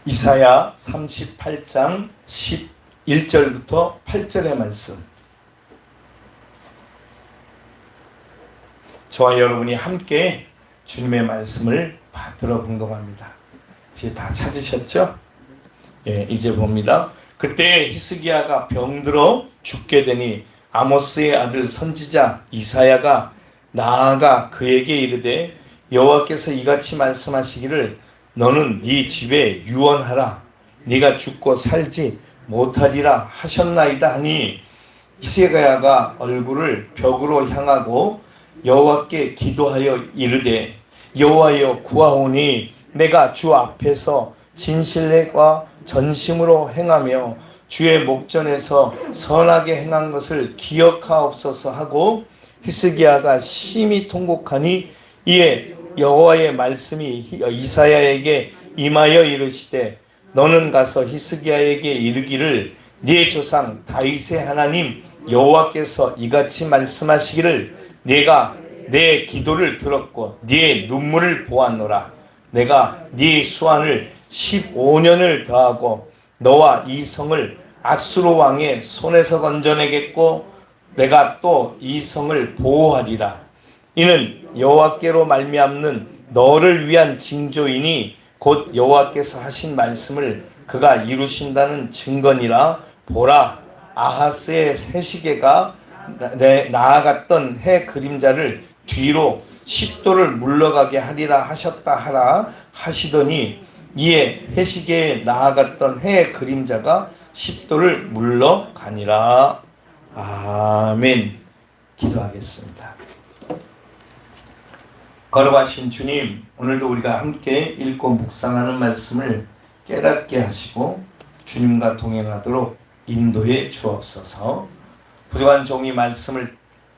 이사야 38장 11절부터 8절의 말씀. 저와 여러분이 함께 주님의 말씀을 받들어 공동합니다. 뒤에 다 찾으셨죠? 이제 봅니다. 그때 히스기야가 병들어 죽게 되니 아모스의 아들 선지자 이사야가 나아가 그에게 이르되 여호와께서 이같이 말씀하시기를 너는 네 집에 유언하라. 네가 죽고 살지 못하리라 하셨나이다 하니 히스기야가 얼굴을 벽으로 향하고 여호와께 기도하여 이르되 여호와여 구하오니 내가 주 앞에서 진실과 전심으로 행하며 주의 목전에서 선하게 행한 것을 기억하옵소서 하고 히스기야가 심히 통곡하니 이에 여호와의 말씀이 이사야에게 임하여 이르시되 너는 가서 히스기야에게 이르기를 네 조상 다윗의 하나님 여호와께서 이같이 말씀하시기를 내가 내 기도를 들었고 네 눈물을 보았노라. 내가 네 수완을 15년을 더하고 너와 이 성을 아수르 왕의 손에서 건져내겠고 내가 또 이 성을 보호하리라. 이는 여호와께로 말미암는 너를 위한 징조이니 곧 여호와께서 하신 말씀을 그가 이루신다는 증거니라. 보라, 아하스의 새시계가 나아갔던 해 그림자를 뒤로 10도를 물러가게 하리라 하셨다 하라 하시더니 이에 해시계에 나아갔던 해의 그림자가 10도를 물러가니라. 아멘. 기도하겠습니다. 걸어가신 주님, 오늘도 우리가 함께 읽고 묵상하는 말씀을 깨닫게 하시고 주님과 동행하도록 인도해 주옵소서. 부족한 종이 말씀을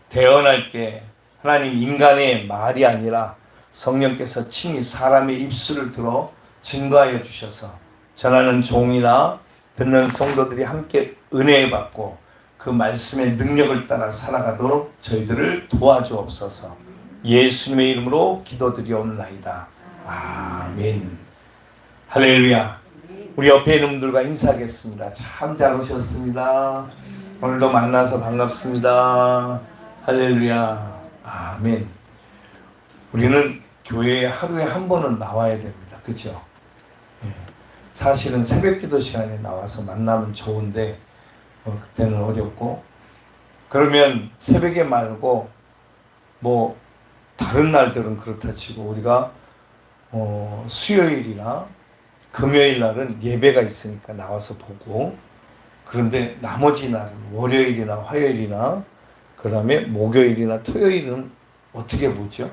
대언할 때 하나님 인간의 말이 아니라 성령께서 친히 사람의 입술을 들어 증거하여 주셔서 전하는 종이나 듣는 성도들이 함께 은혜 받고 그 말씀의 능력을 따라 살아가도록 저희들을 도와주옵소서. 예수님의 이름으로 기도드리옵나이다. 아멘. 할렐루야. 우리 옆에 있는 분들과 인사하겠습니다. 참 잘 오셨습니다. 오늘도 만나서 반갑습니다. 할렐루야. 아멘. 우리는 교회에 하루에 한 번은 나와야 됩니다. 그렇죠? 사실은 새벽기도 시간에 나와서 만나면 좋은데 그때는 어렵고, 그러면 새벽에 말고 다른 날들은 그렇다 치고 우리가 수요일이나 금요일 날은 예배가 있으니까 나와서 보고, 그런데 나머지 날 월요일이나 화요일이나 그 다음에 목요일이나 토요일은 어떻게 보죠?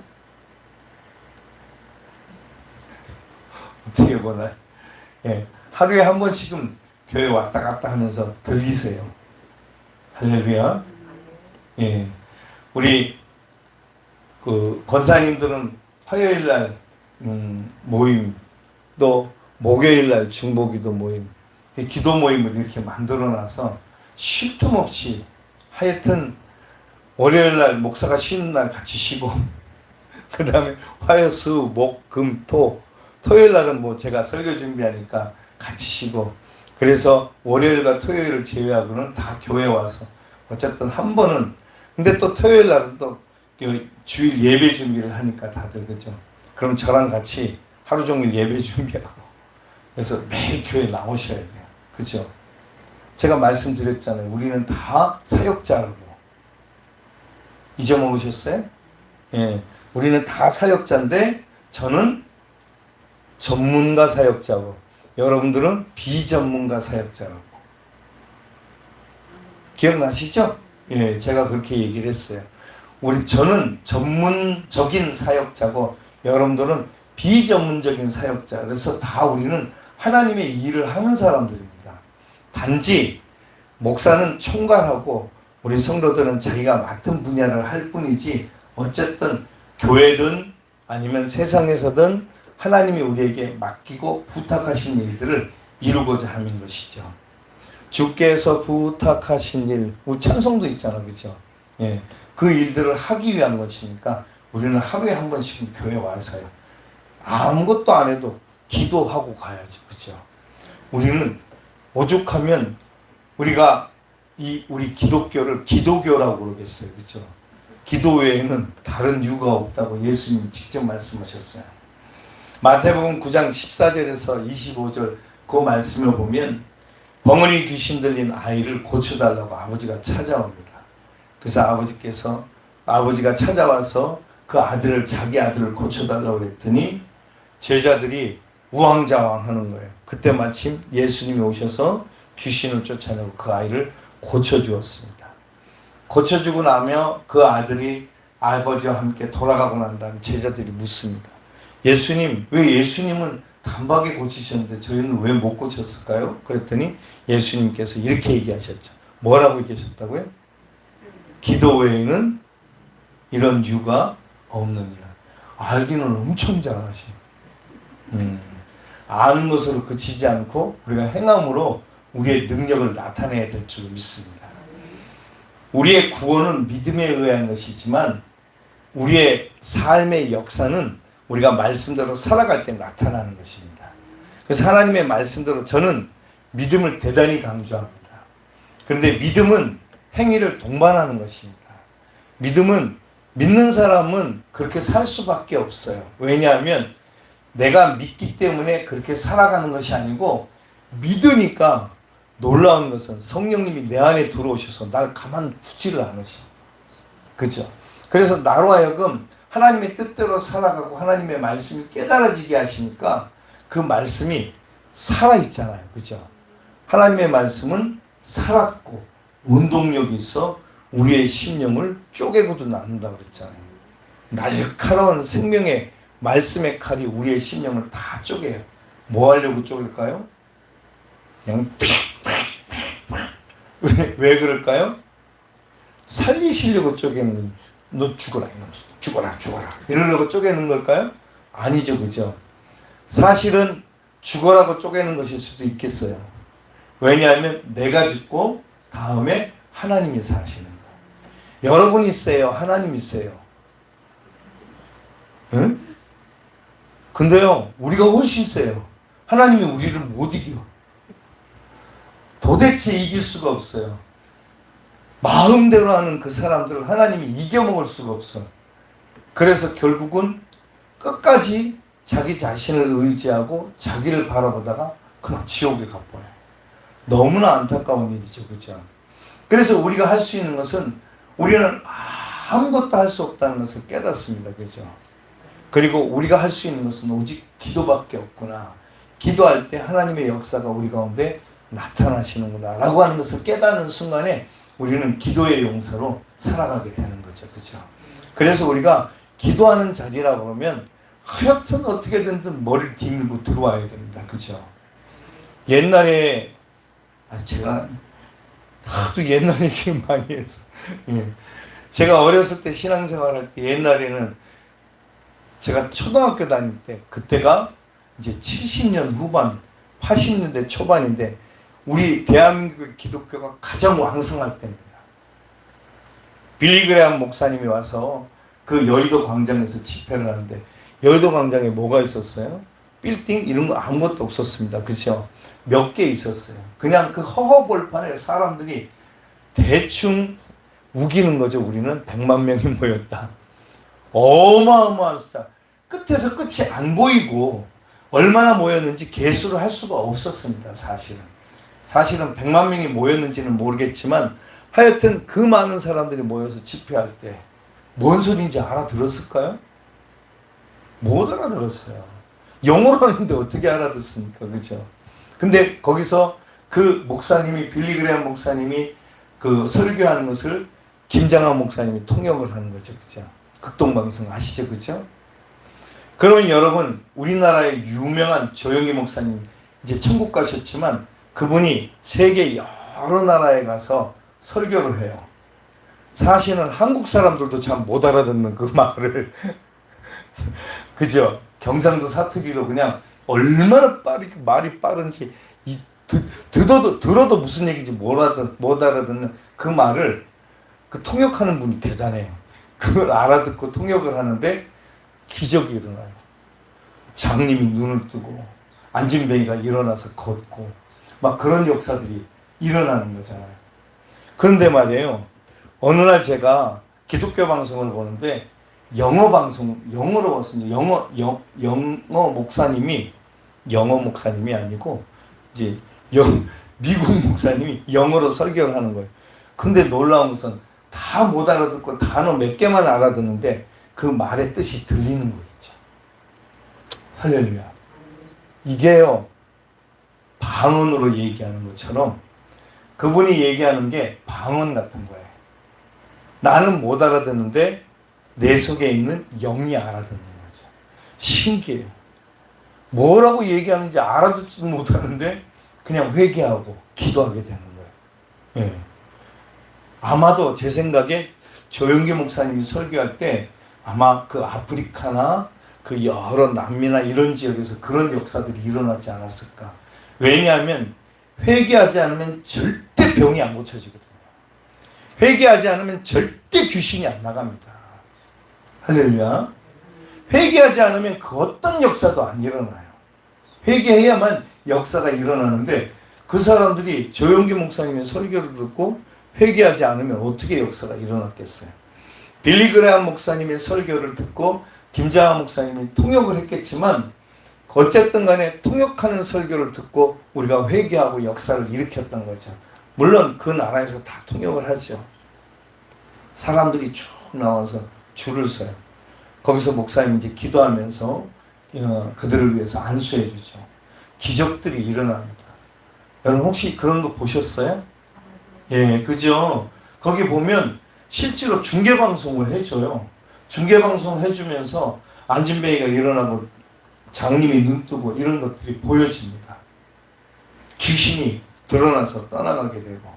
어떻게 보나요? 하루에 한 번씩은 교회 왔다 갔다 하면서 들리세요. 할렐루야. 우리 권사님들은 화요일날 모임, 또 목요일날 중보기도 모임, 기도 모임을 이렇게 만들어놔서 쉴 틈 없이, 하여튼 월요일날 목사가 쉬는 날 같이 쉬고 그 다음에 화요 수 목 금 토, 토요일날은 제가 설교 준비하니까 같이 쉬고, 그래서 월요일과 토요일을 제외하고는 다 교회 와서 어쨌든 한 번은, 근데 또 토요일날은 또 주일 예배 준비를 하니까 다들, 그죠? 그럼 저랑 같이 하루 종일 예배 준비하고, 그래서 매일 교회 나오셔야 돼요. 그죠? 제가 말씀드렸잖아요. 우리는 다 사역자라고. 잊어먹으셨어요? 우리는 다 사역자인데 저는 전문가 사역자고 여러분들은 비전문가 사역자라고. 기억나시죠? 제가 그렇게 얘기를 했어요. 저는 전문적인 사역자고 여러분들은 비전문적인 사역자. 그래서 다 우리는 하나님의 일을 하는 사람들입니다. 단지 목사는 총괄하고 우리 성도들은 자기가 맡은 분야를 할 뿐이지, 어쨌든 교회든 아니면 세상에서든 하나님이 우리에게 맡기고 부탁하신 일들을 이루고자 하는 것이죠. 주께서 부탁하신 일, 우리 찬송도 있잖아, 그죠? 그 일들을 하기 위한 것이니까 우리는 하루에 한 번씩은 교회 와서요. 아무것도 안 해도 기도하고 가야죠, 그죠? 우리는 오죽하면 우리가 우리 기독교를 기도교라고 그러겠어요. 그렇죠? 기도 외에는 다른 이유가 없다고 예수님이 직접 말씀하셨어요. 마태복음 9장 14절에서 25절 그 말씀을 보면 벙어리 귀신 들린 아이를 고쳐달라고 아버지가 찾아옵니다. 그래서 아버지가 찾아와서 그 아들을, 자기 아들을 고쳐달라고 그랬더니 제자들이 우왕좌왕하는 거예요. 그때 마침 예수님이 오셔서 귀신을 쫓아내고 그 아이를 고쳐주었습니다. 고쳐주고 나며 그 아들이 아버지와 함께 돌아가고 난 다음 제자들이 묻습니다. 예수님, 왜 예수님은 단박에 고치셨는데 저희는 왜 못 고쳤을까요? 그랬더니 예수님께서 이렇게 얘기하셨죠. 뭐라고 얘기하셨다고요? 기도 외에는 이런 이유가 없느니라. 알기는 엄청 잘하시. 아는 것으로 그치지 않고 우리가 행함으로 우리의 능력을 나타내야 될 줄 믿습니다. 우리의 구원은 믿음에 의한 것이지만 우리의 삶의 역사는 우리가 말씀대로 살아갈 때 나타나는 것입니다. 그래서 하나님의 말씀대로 저는 믿음을 대단히 강조합니다. 그런데 믿음은 행위를 동반하는 것입니다. 믿음은 믿는 사람은 그렇게 살 수밖에 없어요. 왜냐하면 내가 믿기 때문에 그렇게 살아가는 것이 아니고 믿으니까 놀라운 것은 성령님이 내 안에 들어오셔서 날 가만 두지를 않으시. 그죠? 그래서 나로 하여금 하나님의 뜻대로 살아가고 하나님의 말씀이 깨달아지게 하시니까 그 말씀이 살아있잖아요. 그죠? 하나님의 말씀은 살았고 운동력이 있어 우리의 심령을 쪼개고도 나눈다고 그랬잖아요. 날카로운 생명의 말씀의 칼이 우리의 심령을 다 쪼개요. 뭐 하려고 쪼갤까요? 그냥 왜 그럴까요? 살리시려고 쪼개는, 너 죽어라 이놈, 죽어라 이러려고 쪼개는 걸까요? 아니죠. 그죠? 사실은 죽어라고 쪼개는 것일 수도 있겠어요. 왜냐하면 내가 죽고 다음에 하나님이 사시는 거예요. 여러분이 세요? 하나님이 세요? 응? 근데요, 우리가 훨씬 세요. 하나님이 우리를 못 이겨. 도대체 이길 수가 없어요. 마음대로 하는 그 사람들을 하나님이 이겨먹을 수가 없어. 그래서 결국은 끝까지 자기 자신을 의지하고 자기를 바라보다가 그만 지옥에 가버려요. 너무나 안타까운 일이죠. 그죠? 그래서 우리가 할 수 있는 것은 우리는 아무것도 할 수 없다는 것을 깨닫습니다. 그죠? 그리고 우리가 할 수 있는 것은 오직 기도밖에 없구나. 기도할 때 하나님의 역사가 우리 가운데 나타나시는구나 라고 하는 것을 깨닫는 순간에 우리는 기도의 용사로 살아가게 되는 거죠. 그죠? 그래서 우리가 기도하는 자리라고 그러면 하여튼 어떻게든 머리를 뒤밀고 들어와야 됩니다. 그죠? 옛날에 제가 하도 옛날 얘기를 많이 해서 제가 어렸을 때 신앙생활할 때 옛날에는 제가 초등학교 다닐 때 그때가 이제 70년 후반 80년대 초반인데 우리 대한민국 기독교가 가장 왕성할 때입니다. 빌리 그레함 목사님이 와서 그 여의도 광장에서 집회를 하는데 여의도 광장에 뭐가 있었어요? 빌딩 이런 거 아무것도 없었습니다. 그렇죠? 몇 개 있었어요. 그냥 그 허허벌판에 사람들이 대충 우기는 거죠. 우리는 100만 명이 모였다. 어마어마한 숫자. 끝에서 끝이 안 보이고 얼마나 모였는지 계수를 할 수가 없었습니다. 사실은 100만 명이 모였는지는 모르겠지만 하여튼 그 많은 사람들이 모여서 집회할 때 뭔 소리인지 알아들었을까요? 못 알아들었어요. 영어로 하는데 어떻게 알아듣습니까? 그죠? 근데 거기서 그 목사님이, 빌리 그레함 목사님이 그 설교하는 것을 김장한 목사님이 통역을 하는 거죠. 그죠? 극동방송 아시죠? 그죠? 그러면 여러분, 우리나라의 유명한 조영기 목사님, 이제 천국 가셨지만 그분이 세계 여러 나라에 가서 설교를 해요. 사실은 한국 사람들도 참 못 알아듣는 그 말을 그죠? 경상도 사투리로 그냥 얼마나 말이 빠른지 들어도 무슨 얘기인지 못 알아듣는 그 말을 그 통역하는 분이 대단해요. 그걸 알아듣고 통역을 하는데 기적이 일어나요. 장님이 눈을 뜨고 안진뱅이가 일어나서 걷고 막 그런 역사들이 일어나는 거잖아요. 그런데 말이에요. 어느 날 제가 기독교 방송을 보는데 영어로 봤습니다. 영어 목사님이 아니고 이제 미국 목사님이 영어로 설교를 하는 거예요. 근데 놀라운 것은 다 못 알아듣고 단어 몇 개만 알아듣는데 그 말의 뜻이 들리는 거 있죠. 할렐루야. 이게요, 방언으로 얘기하는 것처럼 그분이 얘기하는 게 방언 같은 거예요. 나는 못 알아듣는데 내 속에 있는 영이 알아듣는 거죠. 신기해요. 뭐라고 얘기하는지 알아듣지도 못하는데 그냥 회개하고 기도하게 되는 거예요. 예. 아마도 제 생각에 조영기 목사님이 설교할 때 아마 그 아프리카나 그 여러 남미나 이런 지역에서 그런 역사들이 일어나지 않았을까. 왜냐하면 회개하지 않으면 절대 병이 안 고쳐지거든요. 회개하지 않으면 절대 귀신이 안 나갑니다. 할렐루야. 회개하지 않으면 그 어떤 역사도 안 일어나요. 회개해야만 역사가 일어나는데 그 사람들이 조영기 목사님의 설교를 듣고 회개하지 않으면 어떻게 역사가 일어났겠어요. 빌리 그레함 목사님의 설교를 듣고 김장하 목사님이 통역을 했겠지만 어쨌든 간에 통역하는 설교를 듣고 우리가 회개하고 역사를 일으켰던 거죠. 물론 그 나라에서 다 통역을 하죠. 사람들이 쭉 나와서 줄을 서요. 거기서 목사님이 이제 기도하면서 그들을 위해서 안수해 주죠. 기적들이 일어납니다. 여러분 혹시 그런 거 보셨어요? 예, 그죠? 거기 보면 실제로 중계방송을 해줘요. 중계방송을 해주면서 안진뱅이가 일어나고 장님이 눈뜨고 이런 것들이 보여집니다. 귀신이 드러나서 떠나가게 되고.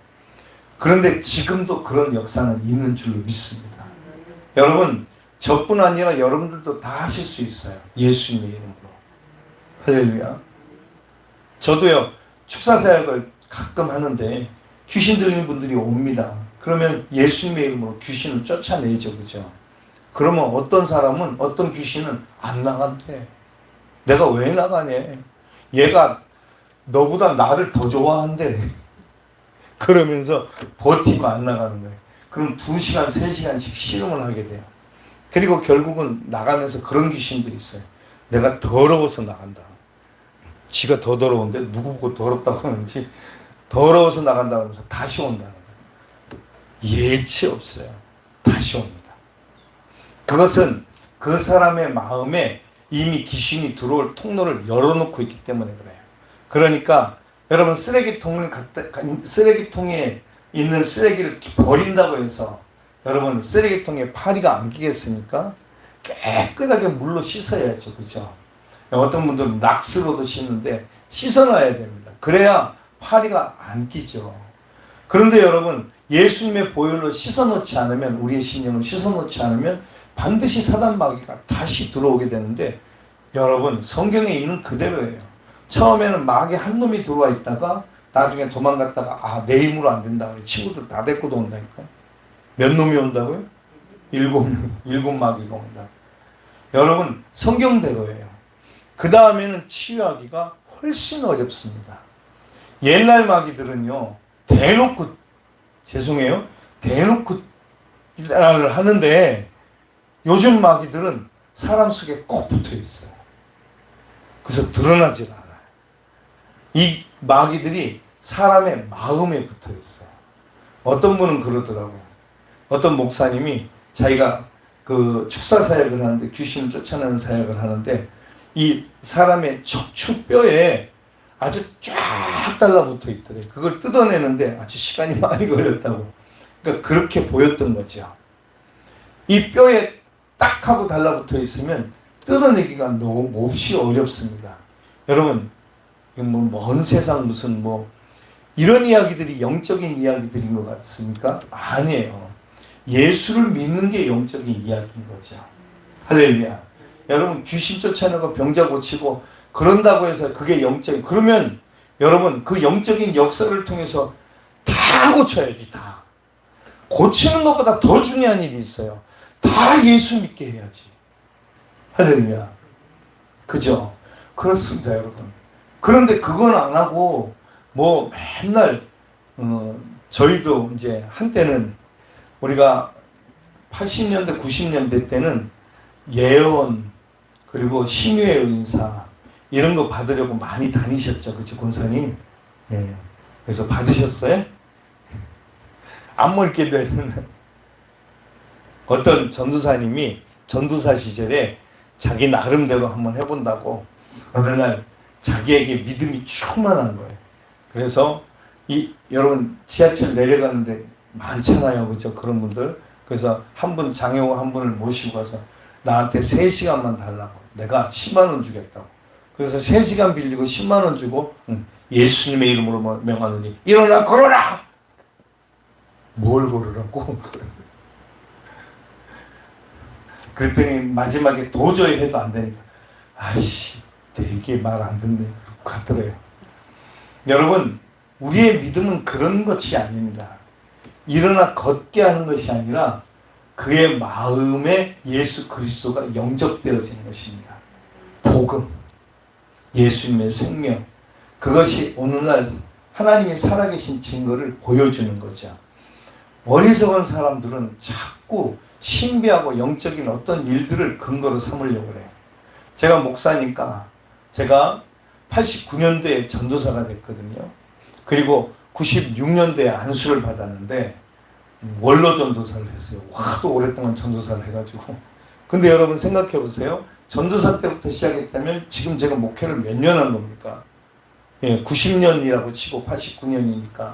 그런데 지금도 그런 역사는 있는 줄로 믿습니다. 여러분, 저뿐 아니라 여러분들도 다 하실 수 있어요. 예수님의 이름으로. 할렐루야. 저도요, 축사사역을 가끔 하는데 귀신 들리는 분들이 옵니다. 그러면 예수님의 이름으로 귀신을 쫓아내죠. 그죠? 그러면 어떤 사람은, 어떤 귀신은 안 나간대. 내가 왜 나가네? 얘가 너보다 나를 더 좋아한대. 그러면서 버티고 안 나가는 거예요. 그럼 2시간, 3시간씩 씨름을 하게 돼요. 그리고 결국은 나가면서 그런 귀신들이 있어요. 내가 더러워서 나간다. 지가 더 더러운데 누구 보고 더럽다고 하는지 더러워서 나간다고 하면서 다시 온다는 거예요. 예치 없어요. 다시 옵니다. 그것은 그 사람의 마음에 이미 귀신이 들어올 통로를 열어놓고 있기 때문에 그래요. 그러니까 여러분 쓰레기통에 있는 쓰레기를 버린다고 해서 여러분 쓰레기통에 파리가 안 끼겠습니까? 깨끗하게 물로 씻어야죠. 그죠? 어떤 분들은 락스로도 씻는데 씻어놔야 됩니다. 그래야 파리가 안 끼죠. 그런데 여러분 예수님의 보혈로 씻어놓지 않으면, 우리의 심령을 씻어놓지 않으면 반드시 사단 마귀가 다시 들어오게 되는데, 여러분 성경에 있는 그대로예요. 처음에는 마귀 한 놈이 들어와 있다가 나중에 도망갔다가 내 힘으로 안 된다. 친구들 다 데리고 온다니까. 몇 놈이 온다고요? 7명, 7마귀가 온다. 여러분 성경대로예요. 그 다음에는 치유하기가 훨씬 어렵습니다. 옛날 마귀들은요, 대놓고 일을 하는데 요즘 마귀들은 사람 속에 꼭 붙어 있어요. 그래서 드러나질 않아요. 이 마귀들이 사람의 마음에 붙어 있어요. 어떤 분은 그러더라고요. 어떤 목사님이 자기가 그 축사 사역을 하는데, 귀신을 쫓아내는 사역을 하는데, 이 사람의 척추뼈에 아주 쫙 달라붙어 있더래요. 그걸 뜯어내는데 아주 시간이 많이 걸렸다고. 그러니까 그렇게 보였던 거죠. 이 뼈에 딱 하고 달라붙어 있으면 뜯어내기가 너무 몹시 어렵습니다. 여러분, 먼 세상 무슨 이런 이야기들이 영적인 이야기들인 것 같습니까? 아니에요. 예수를 믿는 게 영적인 이야기인 거죠. 할렐루야. 여러분 귀신 쫓아내고 병자 고치고 그런다고 해서 그게 영적인, 그러면 여러분 그 영적인 역사를 통해서 다 고쳐야지. 다 고치는 것보다 더 중요한 일이 있어요. 다 예수 믿게 해야지. 할렐루야. 그죠? 그렇습니다 여러분. 그런데 그건 안 하고 뭐 맨날 저희도 이제 한때는 우리가 80년대 90년대 때는 예언 그리고 신유의 은사 이런 거 받으려고 많이 다니셨죠, 그치 권사님? 예. 그래서 받으셨어요? 안 먹게 되는 어떤 전도사님이 전도사 시절에 자기 나름대로 한번 해본다고 어느 날 자기에게 믿음이 충만한 거예요. 그래서 여러분 지하철 내려가는데 많잖아요, 그죠? 그런 분들. 그래서 한 분 장애우 한 분을 모시고 가서 나한테 3시간만 달라고. 내가 10만 원 주겠다고. 그래서 3시간 빌리고 10만 원 주고 예수님의 이름으로 명하느니 일어나 걸어라. 뭘 걸으라고? 그랬더니 마지막에 도저히 해도 안 되니까 아이씨 되게 말 안 듣네 같더래요. 여러분 우리의 믿음은 그런 것이 아닙니다. 일어나 걷게 하는 것이 아니라 그의 마음에 예수 그리스도가 영접되어지는 것입니다. 복음, 예수님의 생명, 그것이 오늘날 하나님이 살아계신 증거를 보여주는 거죠. 어리석은 사람들은 자꾸 신비하고 영적인 어떤 일들을 근거로 삼으려고 그래요. 제가 목사니까 제가 89년도에 전도사가 됐거든요. 그리고 96년도에 안수를 받았는데 원로 전도사를 했어요. 하도 오랫동안 전도사를 해가지고. 근데 여러분 생각해 보세요. 전도사 때부터 시작했다면 지금 제가 목회를 몇 년 한 겁니까? 예, 90년이라고 치고 89년이니까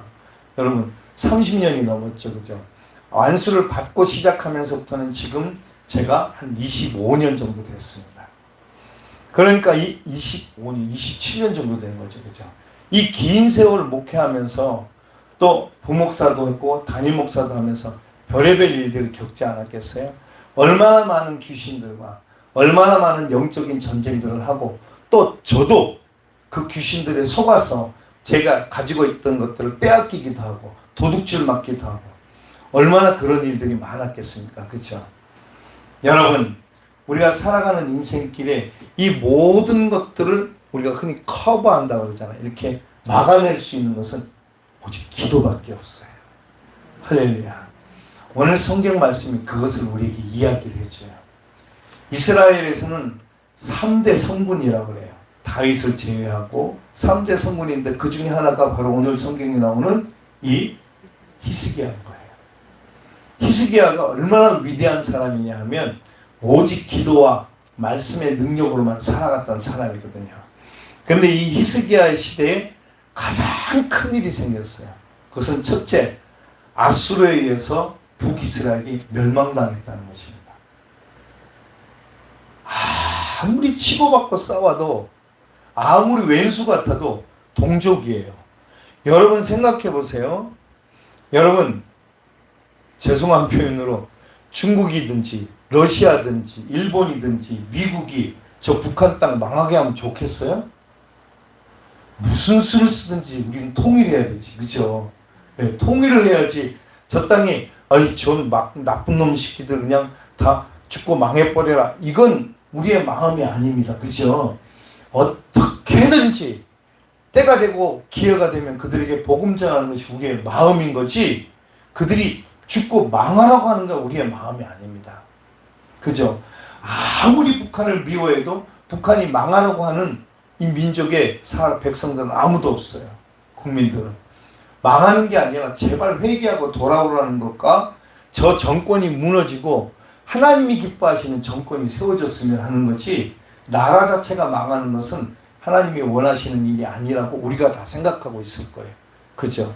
여러분 30년이 넘었죠, 그죠? 안수를 받고 시작하면서부터는 지금 제가 한 25년 정도 됐습니다. 그러니까 25년, 27년 정도 된 거죠, 그죠? 이 긴 세월 목회하면서 또 부목사도 했고 담임 목사도 하면서 별의별 일들을 겪지 않았겠어요? 얼마나 많은 귀신들과 얼마나 많은 영적인 전쟁들을 하고 또 저도 그 귀신들에 속아서 제가 가지고 있던 것들을 빼앗기기도 하고 도둑질 맞기도 하고 얼마나 그런 일들이 많았겠습니까? 그렇죠? 여러분 우리가 살아가는 인생길에 이 모든 것들을 우리가 흔히 커버한다고 그러잖아요. 이렇게 막아낼 수 있는 것은 오직 기도밖에 없어요. 할렐루야. 오늘 성경 말씀이 그것을 우리에게 이야기를 해줘요. 이스라엘에서는 3대 성군이라고 그래요. 다윗을 제외하고 3대 성군인데 그 중에 하나가 바로 오늘 성경에 나오는 이 히스기야인 거예요. 히스기야가 얼마나 위대한 사람이냐 하면 오직 기도와 말씀의 능력으로만 살아갔던 사람이거든요. 그런데 이 히스기야의 시대에 가장 큰 일이 생겼어요. 그것은 첫째, 아수르에 의해서 북이스라엘이 멸망당했다는 것입니다. 아무리 치고받고 싸워도 아무리 왼수 같아도 동족이에요. 여러분 생각해 보세요. 여러분 죄송한 표현으로 중국이든지 러시아든지 일본이든지 미국이 저 북한 땅 망하게 하면 좋겠어요? 무슨 수를 쓰든지 우리는 통일해야 되지, 그죠? 네, 통일을 해야지. 저 땅이 전 나쁜 놈 새끼들 그냥 다 죽고 망해버려라. 이건 우리의 마음이 아닙니다, 그죠? 어떻게든지 때가 되고 기회가 되면 그들에게 복음 전하는 것이 우리의 마음인 거지. 그들이 죽고 망하라고 하는 건 우리의 마음이 아닙니다. 그죠? 아무리 북한을 미워해도 북한이 망하라고 하는 이 민족의 백성들은 아무도 없어요. 국민들은. 망하는 게 아니라 제발 회개하고 돌아오라는 것과 저 정권이 무너지고 하나님이 기뻐하시는 정권이 세워졌으면 하는 거지 나라 자체가 망하는 것은 하나님이 원하시는 일이 아니라고 우리가 다 생각하고 있을 거예요. 그죠?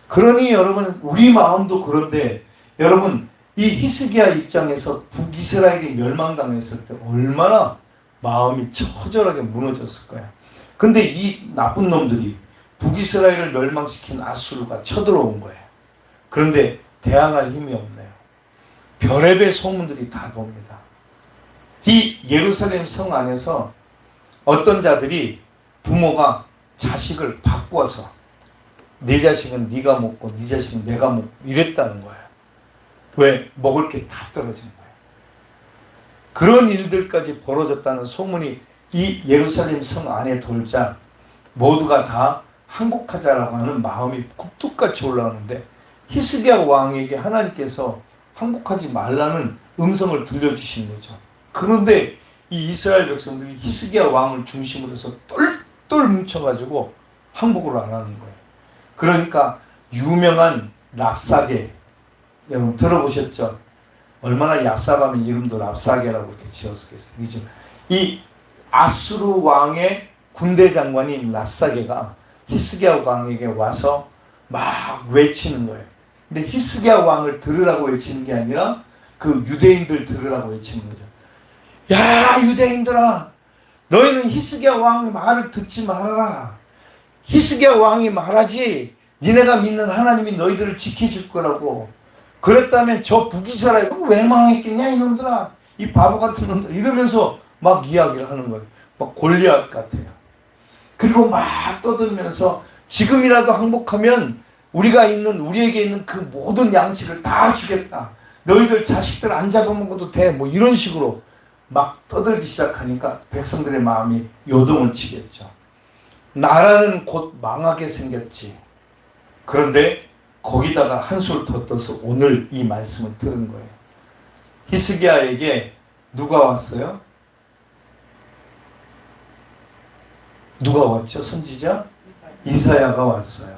그러니 여러분 우리 마음도 그런데 여러분 이 히스기야 입장에서 북이스라엘이 멸망당했을 때 얼마나 마음이 처절하게 무너졌을 거야. 근데 이 나쁜 놈들이 북이스라엘을 멸망시킨 아수르가 쳐들어온 거예요. 그런데 대항할 힘이 없네요. 별의별 소문들이 다 돕니다. 이 예루살렘 성 안에서 어떤 자들이 부모가 자식을 바꿔서 내 자식은 네가 먹고 네 자식은 내가 먹고 이랬다는 거예요. 왜? 먹을 게 다 떨어진 거예요. 그런 일들까지 벌어졌다는 소문이 이 예루살렘 성 안에 돌자 모두가 다 항복하자라고 하는 마음이 굴뚝같이 올라오는데 히스기야 왕에게 하나님께서 항복하지 말라는 음성을 들려주신 거죠. 그런데 이 이스라엘 백성들이 히스기야 왕을 중심으로 해서 똘똘 뭉쳐가지고 항복을 안 하는 거예요. 그러니까 유명한 랍사게, 여러분 들어보셨죠? 얼마나 얍삽하면 이름도 랍사게라고 이렇게 지었겠어요. 그죠? 이 아수르 왕의 군대 장관인 랍사게가 히스기야 왕에게 와서 막 외치는 거예요. 근데 히스기야 왕을 들으라고 외치는 게 아니라 그 유대인들 들으라고 외치는 거죠. 야, 유대인들아, 너희는 히스기야 왕의 말을 듣지 말아라. 히스기야 왕이 말하지 니네가 믿는 하나님이 너희들을 지켜줄 거라고. 그랬다면 저 북이스라엘 왜 망했겠냐 이놈들아, 이 바보 같은 놈들, 이러면서 막 이야기를 하는 거예요. 막 골리앗 같아요. 그리고 막 떠들면서 지금이라도 항복하면 우리에게 있는 그 모든 양식을 다 주겠다. 너희들 자식들 안 잡아먹어도 돼. 뭐 이런 식으로 막 떠들기 시작하니까 백성들의 마음이 요동을 치겠죠. 나라는 곧 망하게 생겼지. 그런데 거기다가 한술 더 떠서 오늘 이 말씀을 들은 거예요. 히스기야에게 누가 왔어요? 누가 왔죠? 선지자? 이사야가 왔어요.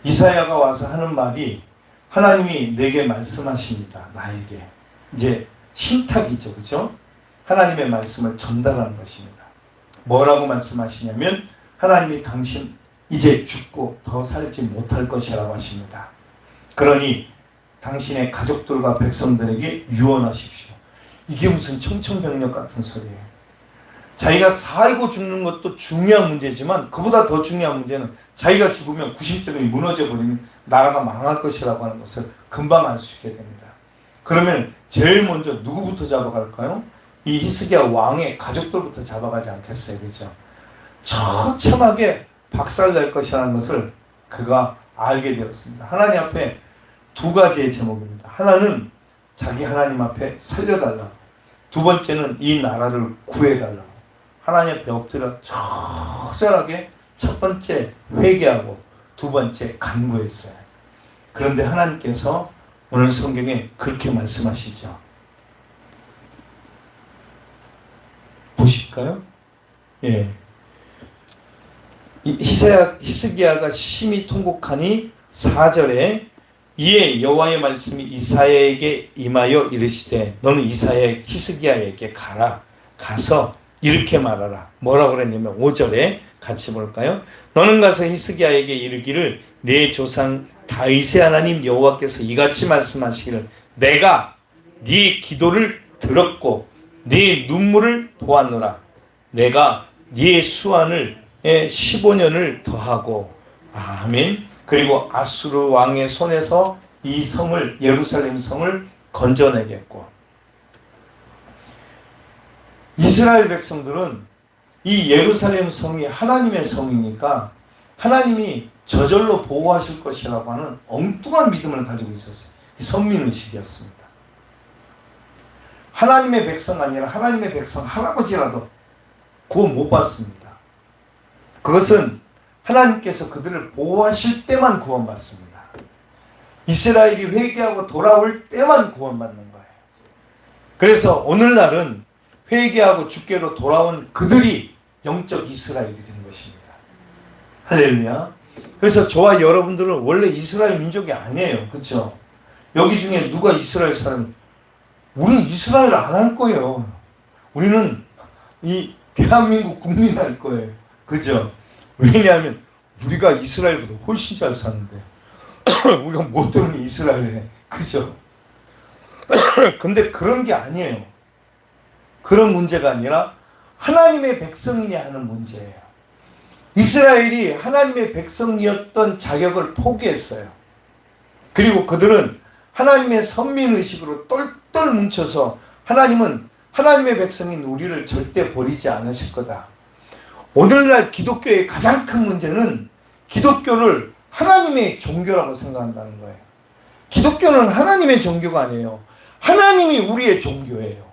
이사야가 와서 하는 말이 하나님이 내게 말씀하십니다. 나에게. 이제 신탁이죠. 그죠? 하나님의 말씀을 전달하는 것입니다. 뭐라고 말씀하시냐면 하나님이 당신 이제 죽고 더 살지 못할 것이라고 하십니다. 그러니 당신의 가족들과 백성들에게 유언하십시오. 이게 무슨 청천벽력 같은 소리예요. 자기가 살고 죽는 것도 중요한 문제지만 그보다 더 중요한 문제는 자기가 죽으면 구심점이 무너져 버리면 나라가 망할 것이라고 하는 것을 금방 알 수 있게 됩니다. 그러면 제일 먼저 누구부터 잡아갈까요? 이 히스기야 왕의 가족들부터 잡아가지 않겠어요. 그렇죠? 처참하게 박살낼 것이라는 것을 그가 알게 되었습니다. 하나님 앞에 두 가지의 제목입니다. 하나는 자기 하나님 앞에 살려달라고, 두 번째는 이 나라를 구해달라고. 하나님 앞에 엎드려 처절하게 첫 번째 회개하고 두 번째 간구했어요. 그런데 하나님께서 오늘 성경에 그렇게 말씀하시죠. 보실까요? 예. 히스기야가 심히 통곡하니 4절에 이에 여호와의 말씀이 이사야에게 임하여 이르시되 너는 히스기야에게 가서 이렇게 말하라. 뭐라고 그랬냐면 5절에 같이 볼까요? 너는 가서 히스기야에게 이르기를 내 조상 다윗의 하나님 여호와께서 이같이 말씀하시기를 내가 네 기도를 들었고 네 눈물을 보았노라. 내가 네 수완을 15년을 더하고 아멘. 그리고 아수르 왕의 손에서 이 성을, 예루살렘 성을 건져내겠고. 이스라엘 백성들은 이 예루살렘 성이 하나님의 성이니까 하나님이 저절로 보호하실 것이라고 하는 엉뚱한 믿음을 가지고 있었어요. 선민의식이었습니다. 하나님의 백성 아니라 하나님의 백성 할아버지라도 구원 못 받습니다. 그것은 하나님께서 그들을 보호하실 때만 구원받습니다. 이스라엘이 회개하고 돌아올 때만 구원받는 거예요. 그래서 오늘날은 회개하고 주께로 돌아온 그들이 영적 이스라엘이 된 것입니다. 할렐루야. 그래서 저와 여러분들은 원래 이스라엘 민족이 아니에요. 그렇죠? 여기 중에 누가 이스라엘 사람? 우리는 이스라엘 안 할 거예요. 우리는 이 대한민국 국민 할 거예요. 그죠? 왜냐하면 우리가 이스라엘보다 훨씬 잘 사는데 우리가 못 들으면 이스라엘에. 그죠? 근데 그런 게 아니에요. 그런 문제가 아니라 하나님의 백성이냐 하는 문제예요. 이스라엘이 하나님의 백성이었던 자격을 포기했어요. 그리고 그들은 하나님의 선민의식으로 똘똘 뭉쳐서 하나님은 하나님의 백성인 우리를 절대 버리지 않으실 거다. 오늘날 기독교의 가장 큰 문제는 기독교를 하나님의 종교라고 생각한다는 거예요. 기독교는 하나님의 종교가 아니에요. 하나님이 우리의 종교예요.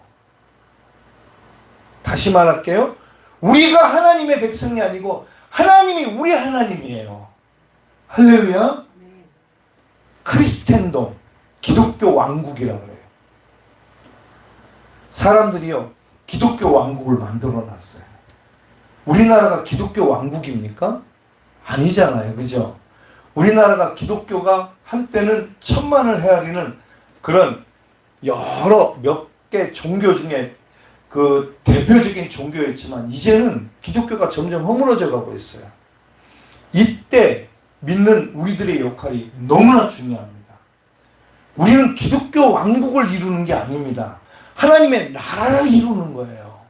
다시 말할게요. 우리가 하나님의 백성이 아니고 하나님이 우리 하나님이에요. 할렐루야. 크리스텐돔, 기독교 왕국이라고 그래요. 사람들이요, 기독교 왕국을 만들어 놨어요. 우리나라가 기독교 왕국입니까? 아니잖아요. 그죠? 우리나라가 기독교가 한때는 천만을 헤아리는 그런 여러 몇 개 종교 중에 그 대표적인 종교였지만 이제는 기독교가 점점 허물어져 가고 있어요. 이때 믿는 우리들의 역할이 너무나 중요합니다. 우리는 기독교 왕국을 이루는 게 아닙니다. 하나님의 나라를 이루는 거예요.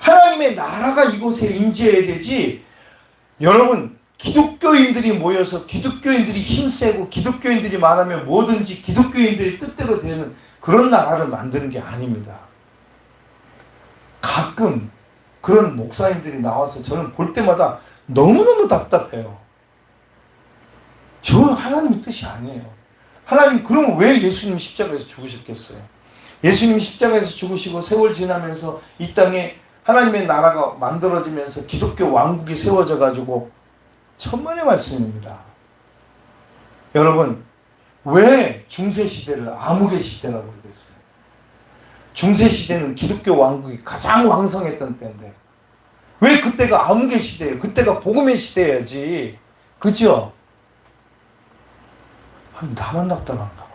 하나님의 나라가 이곳에 임재해야 되지. 여러분, 기독교인들이 모여서 기독교인들이 힘세고 기독교인들이 말하면 뭐든지 기독교인들이 뜻대로 되는 그런 나라를 만드는 게 아닙니다. 가끔 그런 목사님들이 나와서 저는 볼 때마다 너무너무 답답해요. 저는 하나님의 뜻이 아니에요. 하나님, 그럼 왜 예수님 십자가에서 죽으셨겠어요? 예수님 십자가에서 죽으시고 세월 지나면서 이 땅에 하나님의 나라가 만들어지면서 기독교 왕국이 세워져 가지고 천만의 말씀입니다. 여러분, 왜 중세시대를 암흑의 시대라고 그랬어요? 중세시대는 기독교 왕국이 가장 왕성했던 때인데 왜 그때가 암흑의 시대예요? 그때가 복음의 시대여야지. 그죠? 아니, 나만 답답한가 봐.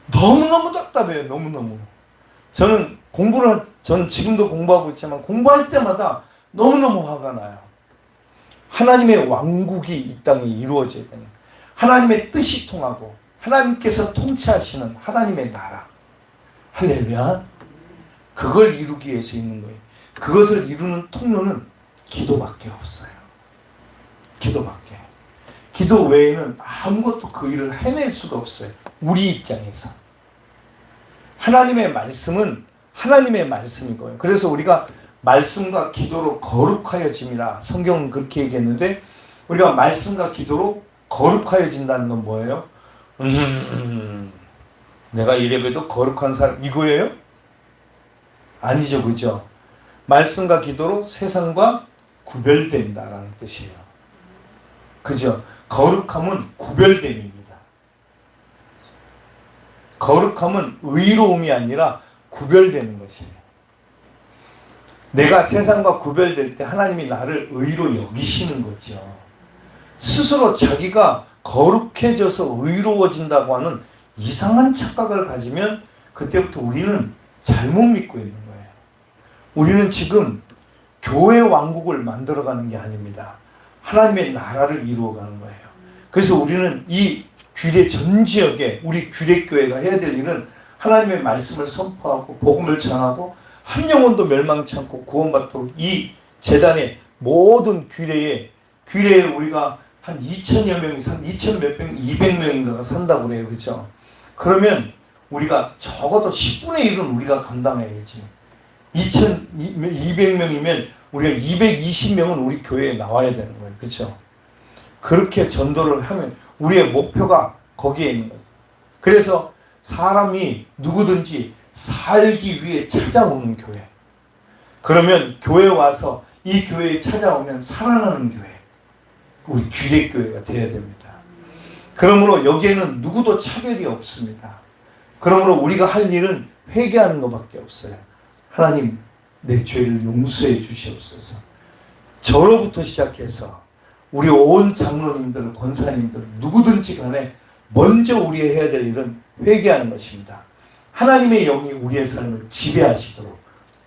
너무너무 답답해요. 너무너무. 저는 지금도 공부하고 있지만 공부할 때마다 너무너무 화가 나요. 하나님의 왕국이 이 땅에 이루어져야 되는, 하나님의 뜻이 통하고 하나님께서 통치하시는 하나님의 나라. 할렐루야. 그걸 이루기 위해서 있는 거예요. 그것을 이루는 통로는 기도밖에 없어요. 기도밖에. 기도 외에는 아무것도 그 일을 해낼 수가 없어요. 우리 입장에서. 하나님의 말씀은 하나님의 말씀이고요. 그래서 우리가 말씀과 기도로 거룩하여짐이라 성경은 그렇게 얘기했는데, 우리가 말씀과 기도로 거룩하여진다는 건 뭐예요? 내가 이래봬도 거룩한 사람 이거예요? 아니죠. 그죠? 말씀과 기도로 세상과 구별된다라는 뜻이에요. 그죠? 거룩함은 구별됨입니다. 거룩함은 의로움이 아니라 구별되는 것이에요. 내가 세상과 구별될 때 하나님이 나를 의로 여기시는 거죠. 스스로 자기가 거룩해져서 의로워진다고 하는 이상한 착각을 가지면 그때부터 우리는 잘못 믿고 있는 거예요. 우리는 지금 교회 왕국을 만들어가는 게 아닙니다. 하나님의 나라를 이루어가는 거예요. 그래서 우리는 이 규례 전 지역에 우리 규례교회가 해야 될 일은 하나님의 말씀을 선포하고 복음을 전하고 한 영혼도 멸망치 않고 구원받도록 이 재단의 모든 규례에 우리가 한 2,000여 명이 2,000 몇 명, 200명인가가 산다고 그래요. 그죠? 그러면 우리가 적어도 10분의 1은 우리가 감당해야지. 2,200명이면 우리가 220명은 우리 교회에 나와야 되는 거예요. 그렇죠? 그렇게 전도를 하면 우리의 목표가 거기에 있는 거예요. 그래서 사람이 누구든지 살기 위해 찾아오는 교회. 그러면 교회 와서 이 교회에 찾아오면 살아나는 교회. 우리 규례교회가 되어야 됩니다. 그러므로 여기에는 누구도 차별이 없습니다. 그러므로 우리가 할 일은 회개하는 것밖에 없어요. 하나님, 내 죄를 용서해 주시옵소서. 저로부터 시작해서 우리 온 장로님들, 권사님들 누구든지 간에 먼저 우리 해야 될 일은 회개하는 것입니다. 하나님의 영이 우리의 삶을 지배하시도록,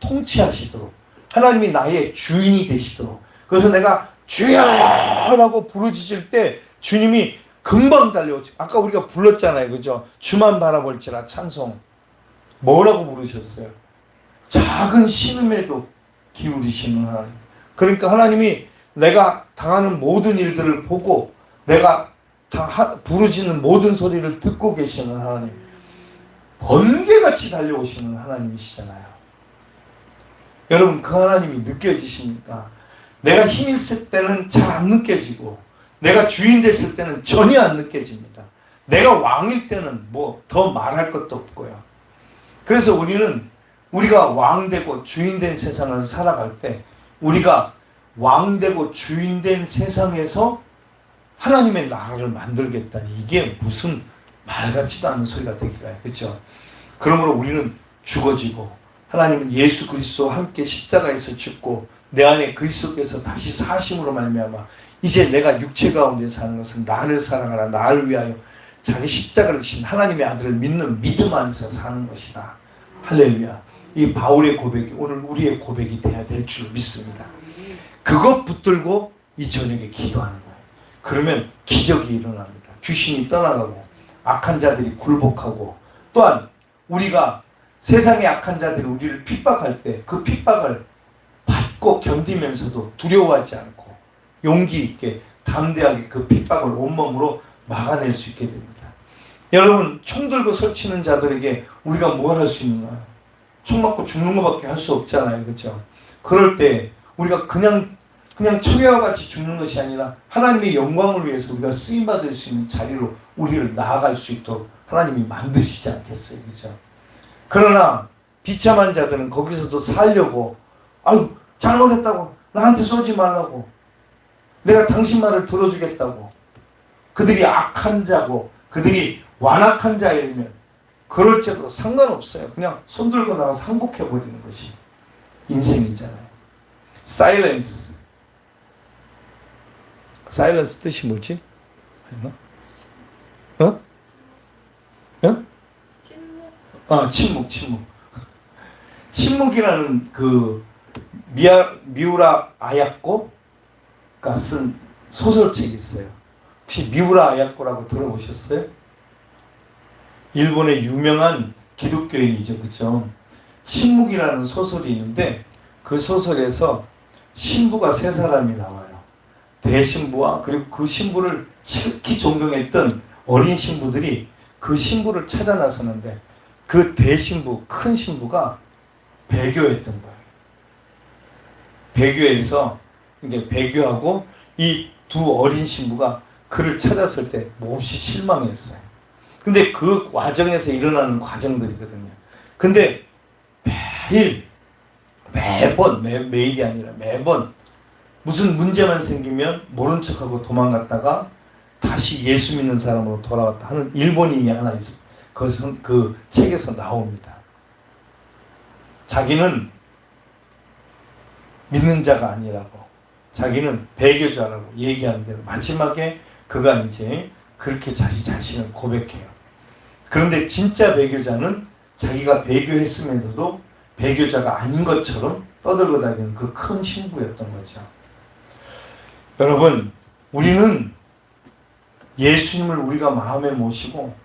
통치하시도록, 하나님이 나의 주인이 되시도록. 그래서 내가 주여라고 부르짖을 때 주님이 금방 달려오죠. 아까 우리가 불렀잖아요. 그죠? 주만 바라볼지라 찬송. 뭐라고 부르셨어요? 작은 신음에도 기울이시는 하나님. 그러니까 하나님이 내가 당하는 모든 일들을 보고 내가 부르짖는 모든 소리를 듣고 계시는 하나님. 번개같이 달려오시는 하나님이시잖아요. 여러분, 그 하나님이 느껴지십니까? 내가 힘 있을 때는 잘 안 느껴지고 내가 주인 됐을 때는 전혀 안 느껴집니다. 내가 왕일 때는 뭐 더 말할 것도 없고요. 그래서 우리가 왕 되고 주인 된 세상을 살아갈 때 우리가 왕되고 주인된 세상에서 하나님의 나라를 만들겠다니 이게 무슨 말 같지도 않은 소리가 되기가요. 그렇죠? 그러므로 우리는 죽어지고 하나님은 예수 그리스도와 함께 십자가에서 죽고 내 안에 그리스도께서 다시 사심으로 말미암아 이제 내가 육체 가운데 사는 것은 나를 사랑하라 나를 위하여 자기 십자가를 진 하나님의 아들을 믿는 믿음 안에서 사는 것이다. 할렐루야. 이 바울의 고백이 오늘 우리의 고백이 돼야 될 줄 믿습니다. 그것 붙들고 이 저녁에 기도하는 거예요. 그러면 기적이 일어납니다. 귀신이 떠나가고 악한 자들이 굴복하고 또한 우리가 세상의 악한 자들이 우리를 핍박할 때 그 핍박을 받고 견디면서도 두려워하지 않고 용기 있게 담대하게 그 핍박을 온몸으로 막아낼 수 있게 됩니다. 여러분 총 들고 설치는 자들에게 우리가 뭘 할 수 있는가요? 총 맞고 죽는 것밖에 할 수 없잖아요. 그렇죠? 그럴 때 우리가 그냥 처녀와 같이 죽는 것이 아니라 하나님의 영광을 위해서 우리가 쓰임받을 수 있는 자리로 우리를 나아갈 수 있도록 하나님이 만드시지 않겠어요. 그렇죠? 그러나 비참한 자들은 거기서도 살려고 아유 잘못했다고 나한테 쏘지 말라고 내가 당신 말을 들어주겠다고 그들이 악한 자고 그들이 완악한 자이면 그럴지라도 상관없어요. 그냥 손들고 나가서 항복해버리는 것이 인생이잖아요. 사일런스 뜻이 뭐지? 어? 침묵. 침묵이라는 그 미우라 아야코가 쓴 소설책이 있어요. 혹시 미우라 아야코라고 들어보셨어요? 일본의 유명한 기독교인이죠. 그렇죠? 침묵이라는 소설이 있는데 그 소설에서 신부가 세 사람이 나와요. 대신부와 그리고 그 신부를 지극히 존경했던 어린 신부들이 그 신부를 찾아 나서는데 그 대신부, 큰 신부가 배교했던 거예요. 배교해서 이게 배교하고 이 두 어린 신부가 그를 찾았을 때 몹시 실망했어요. 근데 그 과정에서 일어나는 과정들이거든요. 근데 매일이 아니라 매번 무슨 문제만 생기면 모른 척하고 도망갔다가 다시 예수 믿는 사람으로 돌아왔다 하는 일본인이 하나 있어요. 그것은 그 책에서 나옵니다. 자기는 믿는 자가 아니라고, 자기는 배교자라고 얘기하는데 마지막에 그가 이제 그렇게 자기 자신을 고백해요. 그런데 진짜 배교자는 자기가 배교했음에도 배교자가 아닌 것처럼 떠들고 다니는 그 큰 신부였던 거죠. 여러분, 우리는 예수님을 우리가 마음에 모시고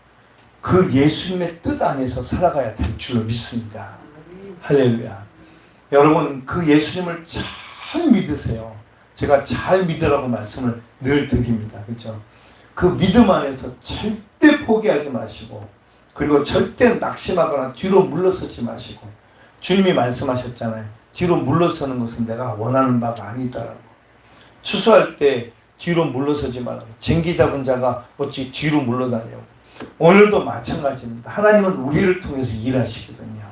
그 예수님의 뜻 안에서 살아가야 될 줄로 믿습니다. 할렐루야. 여러분, 그 예수님을 잘 믿으세요. 제가 잘 믿으라고 말씀을 늘 드립니다. 그렇죠? 그 믿음 안에서 절대 포기하지 마시고 그리고 절대 낙심하거나 뒤로 물러서지 마시고 주님이 말씀하셨잖아요. 뒤로 물러서는 것은 내가 원하는 바가 아니다라고. 추수할 때 뒤로 물러서지 말라고. 쟁기 잡은 자가 어찌 뒤로 물러다냐고. 오늘도 마찬가지입니다. 하나님은 우리를 통해서 일하시거든요.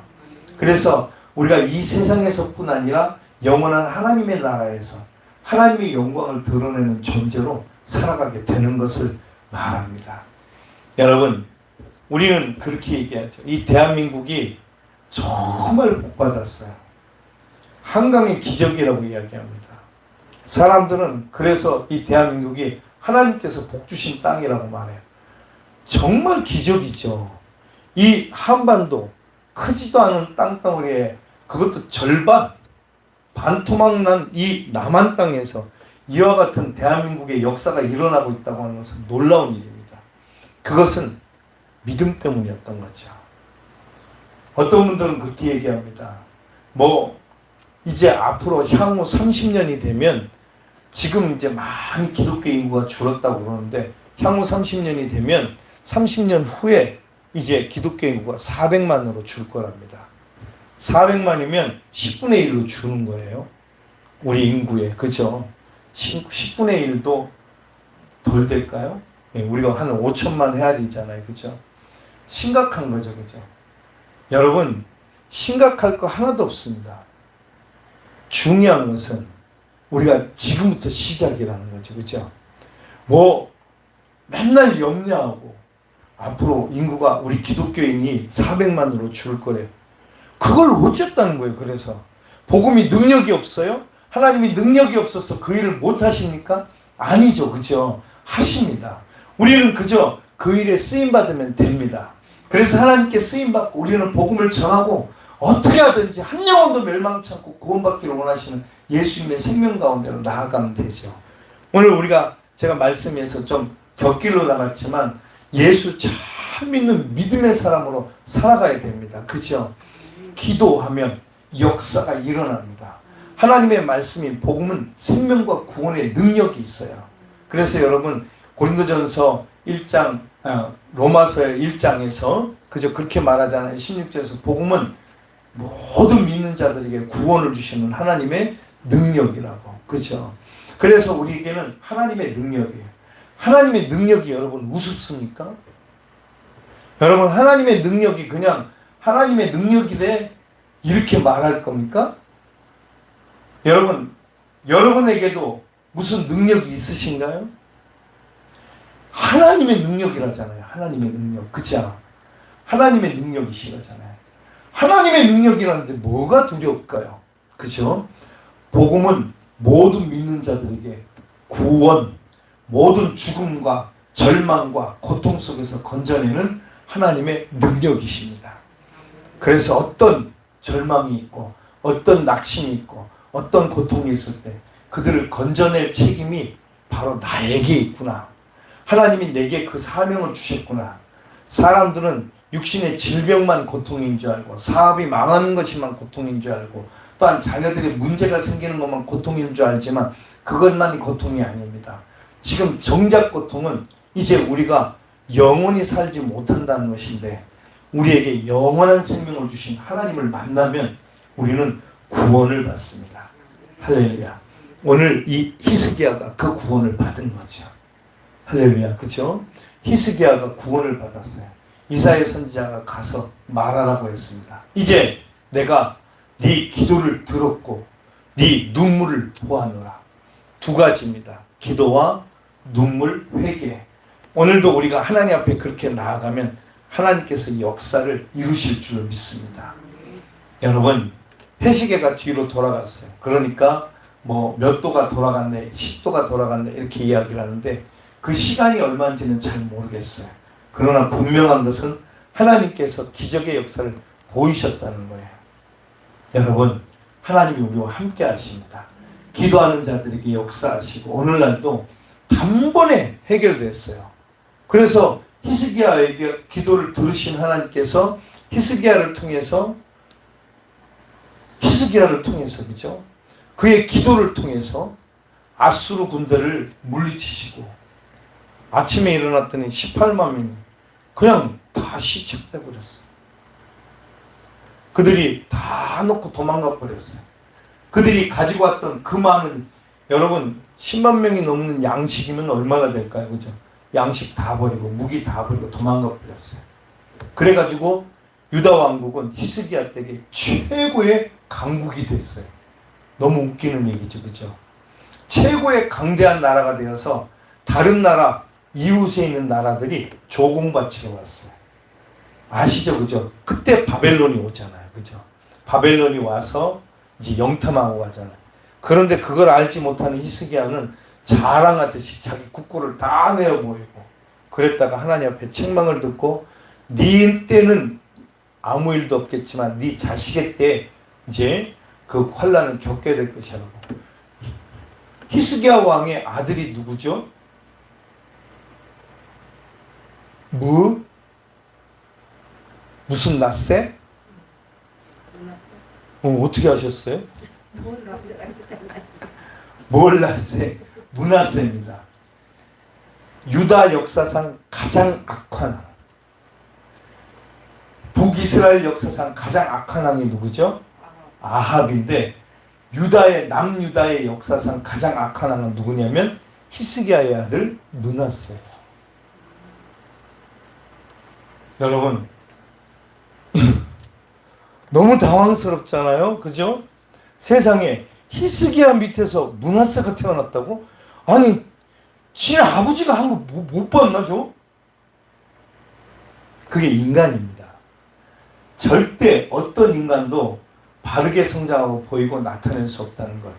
그래서 우리가 이 세상에서뿐 아니라 영원한 하나님의 나라에서 하나님의 영광을 드러내는 존재로 살아가게 되는 것을 말합니다. 여러분, 우리는 그렇게 얘기하죠. 이 대한민국이 정말 복받았어요. 한강의 기적이라고 이야기합니다. 사람들은 그래서 이 대한민국이 하나님께서 복 주신 땅이라고 말해요. 정말 기적이죠. 이 한반도 크지도 않은 땅덩어리에 그것도 절반 반토막 난 이 남한 땅에서 이와 같은 대한민국의 역사가 일어나고 있다고 하는 것은 놀라운 일입니다. 그것은 믿음 때문이었던 거죠. 어떤 분들은 그렇게 얘기합니다. 이제 앞으로 향후 30년이 되면 지금 이제 많이 기독교 인구가 줄었다고 그러는데 향후 30년이 되면 30년 후에 이제 기독교 인구가 400만으로 줄 거랍니다. 400만이면 10분의 1로 주는 거예요. 우리 인구에. 그죠? 10분의 1도 덜 될까요? 우리가 한 5천만 해야 되잖아요. 그죠? 심각한 거죠. 그죠? 여러분, 심각할 거 하나도 없습니다. 중요한 것은 우리가 지금부터 시작이라는 거죠. 그죠? 뭐 맨날 염려하고 앞으로 인구가 우리 기독교인이 400만으로 줄 거래요. 그걸 어쨌다는 거예요. 그래서 복음이 능력이 없어요? 하나님이 능력이 없어서 그 일을 못 하십니까? 아니죠. 그죠? 하십니다. 우리는 그저 그 일에 쓰임받으면 됩니다. 그래서 하나님께 쓰임받고 우리는 복음을 전하고 어떻게 하든지 한 영혼도 멸망치 않고 구원받기를 원하시는 예수님의 생명 가운데로 나아가면 되죠. 오늘 제가 말씀에서 좀 곁길로 나갔지만 예수 잘 믿는 믿음의 사람으로 살아가야 됩니다. 그죠? 기도하면 역사가 일어납니다. 하나님의 말씀인 복음은 생명과 구원의 능력이 있어요. 그래서 여러분 고린도전서 1장 로마서 1장에서 그저 그렇게 말하잖아요. 16절에서 복음은 모든 믿는 자들에게 구원을 주시는 하나님의 능력이라고. 그렇죠? 그래서 우리에게는 하나님의 능력이에요. 하나님의 능력이 여러분 우습습니까? 여러분 하나님의 능력이 그냥 하나님의 능력이래 이렇게 말할 겁니까? 여러분에게도 무슨 능력이 있으신가요? 하나님의 능력이라잖아요. 하나님의 능력. 그죠? 하나님의 능력이시라잖아요. 하나님의 능력이라는데 뭐가 두려울까요? 그죠? 복음은 모든 믿는 자들에게 구원, 모든 죽음과 절망과 고통 속에서 건져내는 하나님의 능력이십니다. 그래서 어떤 절망이 있고 어떤 낙심이 있고 어떤 고통이 있을 때 그들을 건져낼 책임이 바로 나에게 있구나. 하나님이 내게 그 사명을 주셨구나. 사람들은 육신의 질병만 고통인 줄 알고 사업이 망하는 것이만 고통인 줄 알고 또한 자녀들이 문제가 생기는 것만 고통인 줄 알지만 그것만이 고통이 아닙니다. 지금 정작 고통은 이제 우리가 영원히 살지 못한다는 것인데 우리에게 영원한 생명을 주신 하나님을 만나면 우리는 구원을 받습니다. 할렐루야. 오늘 이 히스기야가 그 구원을 받은 거죠. 할렐루야. 그렇죠? 히스기야가 구원을 받았어요. 이사야 선지자가 가서 말하라고 했습니다. 이제 내가 네 기도를 들었고 네 눈물을 보았노라. 두 가지입니다. 기도와 눈물, 회개. 오늘도 우리가 하나님 앞에 그렇게 나아가면 하나님께서 역사를 이루실 줄 믿습니다. 여러분 회시계가 뒤로 돌아갔어요. 그러니까 뭐 몇 도가 돌아갔네, 10도가 돌아갔네 이렇게 이야기를 하는데 그 시간이 얼마인지는 잘 모르겠어요. 그러나 분명한 것은 하나님께서 기적의 역사를 보이셨다는 거예요. 여러분 하나님이 우리와 함께 하십니다. 기도하는 자들에게 역사하시고 오늘날도 단번에 해결됐어요. 그래서 히스기야에게 기도를 들으신 하나님께서 히스기야를 통해서 그죠? 그의 기도를 통해서 아수르 군대를 물리치시고 아침에 일어났더니 18만 명이 그냥 다 시책돼 버렸어요. 그들이 다 놓고 도망가 버렸어요. 그들이 가지고 왔던 그 많은 여러분 10만 명이 넘는 양식이면 얼마나 될까요? 그죠? 양식 다 버리고 무기 다 버리고 도망가 버렸어요. 그래가지고 유다 왕국은 히스기야 때에 최고의 강국이 됐어요. 너무 웃기는 얘기죠. 그죠? 최고의 강대한 나라가 되어서 다른 나라 이웃에 있는 나라들이 조공바치러 왔어요. 아시죠? 그죠? 그때 바벨론이 오잖아요. 그죠? 바벨론이 와서 이제 영탐하고 가잖아요. 그런데 그걸 알지 못하는 히스기야는 자랑하듯이 자기 국고를 다 내어 보이고 그랬다가 하나님 앞에 책망을 듣고 네 때는 아무 일도 없겠지만 네 자식의 때 이제 그 환난을 겪게 될 것이라고. 히스기야 왕의 아들이 누구죠? 무슨 낫세? 어떻게 하셨어요? 몰라세, 므낫세입니다. 유다 역사상 가장 악한 왕. 북이스라엘 역사상 가장 악한 왕이 누구죠? 아합인데 남유다의 역사상 가장 악한 왕은 누구냐면 히스기야의 아들 므낫세예요. 여러분 너무 당황스럽잖아요. 그죠? 세상에 히스기야 밑에서 므낫세가 태어났다고? 아니, 지 아버지가 한 거 못 봤나, 저? 그게 인간입니다. 절대 어떤 인간도 바르게 성장하고 보이고 나타낼 수 없다는 것.